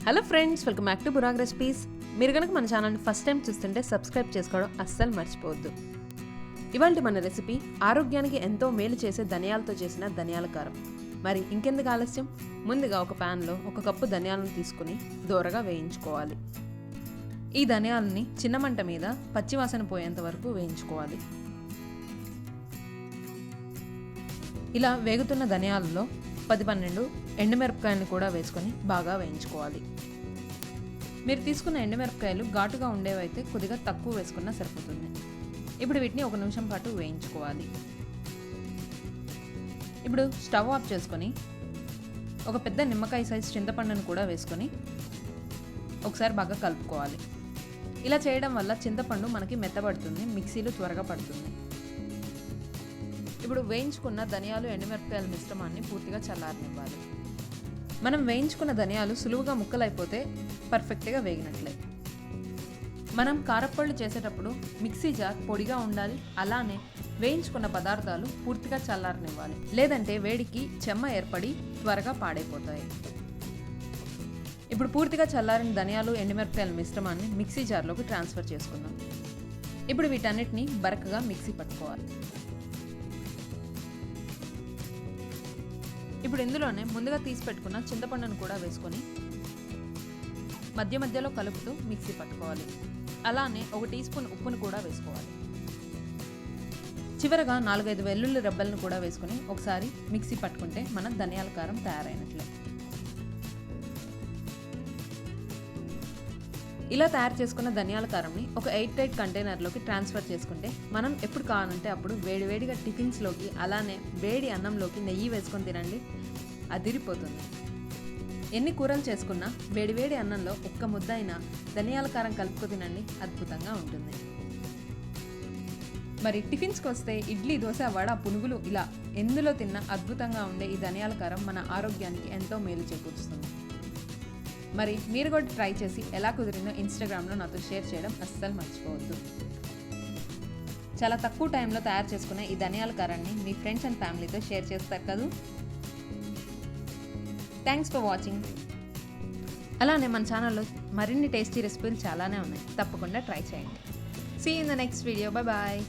Hello friends, welcome back to బురాగ్ recipes. మీరు కనుక మన ఛానల్ని ఫస్ట్ టైం చూస్తుంటే సబ్స్క్రైబ్ చేసుకోవడం అస్సలు మర్చిపోవద్దు. ఇవాళ మన రెసిపీ ఆరోగ్యానికి ఎంతో మేలు చేసే ధనియాలతో చేసిన ధనియాల కారం. మరి ఇంకెందుకు ఆలస్యం, ముందుగా ఒక ప్యాన్లో 1 కప్పు ధనియాలను తీసుకుని దోరగా వేయించుకోవాలి. ఈ ధనియాలని చిన్న మంట మీద పచ్చివాసన పోయేంత వరకు వేయించుకోవాలి. ఇలా వేగుతున్న ధనియాలలో 10-12 ఎండుమిరపకాయలను కూడా వేసుకొని బాగా వేయించుకోవాలి. మీరు తీసుకున్న ఎండుమిరపకాయలు ఘాటుగా ఉండేవైతే కొద్దిగా తక్కువ వేసుకున్నా సరిపోతుంది. ఇప్పుడు వీటిని 1 నిమిషం పాటు వేయించుకోవాలి. ఇప్పుడు స్టవ్ ఆఫ్ చేసుకొని ఒక పెద్ద నిమ్మకాయ సైజ్ చింతపండును కూడా వేసుకొని ఒకసారి బాగా కలుపుకోవాలి. ఇలా చేయడం వల్ల చింతపండు మనకి మెత్తబడుతుంది, మిక్సీలో త్వరగా పడుతుంది. ఇప్పుడు వేయించుకున్న ధనియాలు ఎండుమిరపకాయల మిశ్రమాన్ని పూర్తిగా చల్లారనివ్వాలి. మనం వేయించుకున్న ధనియాలు సులువుగా ముక్కలైపోతే పర్ఫెక్ట్గా వేగినట్లే. మనం కారప్పళ్ళు చేసేటప్పుడు మిక్సీ జార్ పొడిగా ఉండాలి, అలానే వేయించుకున్న పదార్థాలు పూర్తిగా చల్లారనివ్వాలి, లేదంటే వేడికి చెమ్మ ఏర్పడి త్వరగా పాడైపోతాయి. ఇప్పుడు పూర్తిగా చల్లారిన ధనియాలు ఎండుమిరపకాయల మిశ్రమాన్ని మిక్సీ జార్లోకి ట్రాన్స్ఫర్ చేసుకుందాం. ఇప్పుడు వీటన్నిటిని బరకగా మిక్సీ పట్టుకోవాలి. ఇప్పుడు ఇందులోనే ముందుగా తీసి పెట్టుకున్న చింతపండును కూడా వేసుకొని మధ్య మధ్యలో కలుపుతూ మిక్సీ పట్టుకోవాలి. అలానే 1 టీ స్పూన్ ఉప్పును కూడా వేసుకోవాలి. చివరగా 4-5 వెల్లుల్లి రెబ్బలను కూడా వేసుకొని ఒకసారి మిక్సీ పట్టుకుంటే మన ధనియాల కారం తయారైనట్లే. ఇలా తయారు చేసుకున్న ధనియాల కారంని ఒక ఎయిర్ టైట్ కంటైనర్లోకి ట్రాన్స్ఫర్ చేసుకుంటే మనం ఎప్పుడు కావాలంటే అప్పుడు వేడివేడిగా టిఫిన్స్లోకి, అలానే వేడి అన్నంలోకి నెయ్యి వేసుకొని తినండి, అదిరిపోతుంది. ఎన్ని కూరలు చేసుకున్నా వేడివేడి అన్నంలో ఒక్క ముద్ద అయినా ధనియాల కారం కలుపుకు తినండి, అద్భుతంగా ఉంటుంది. మరి టిఫిన్స్కి వస్తే ఇడ్లీ, దోశ, వడ, పునుగులు ఇలా ఎందులో తిన్నా అద్భుతంగా ఉండే ఈ ధనియాల కారం మన ఆరోగ్యానికి ఎంతో మేలు చేకూరుస్తుంది. మరి మీరు కూడా ట్రై చేసి ఎలా కుదిరిందో ఇన్స్టాగ్రామ్లో నాతో షేర్ చేయడం అస్సలు మర్చిపోవద్దు. చాలా తక్కువ టైంలో తయారు చేసుకునే ఈ ధనియాల కారాన్ని మీ ఫ్రెండ్స్ అండ్ ఫ్యామిలీతో షేర్ చేస్తారు కదా. Thanks for watching. అలానే మన ఛానల్లో మరిన్ని టేస్టీ రెసిపీలు చాలానే ఉన్నాయి, తప్పకుండా ట్రై చేయండి. See in the next video. Bye.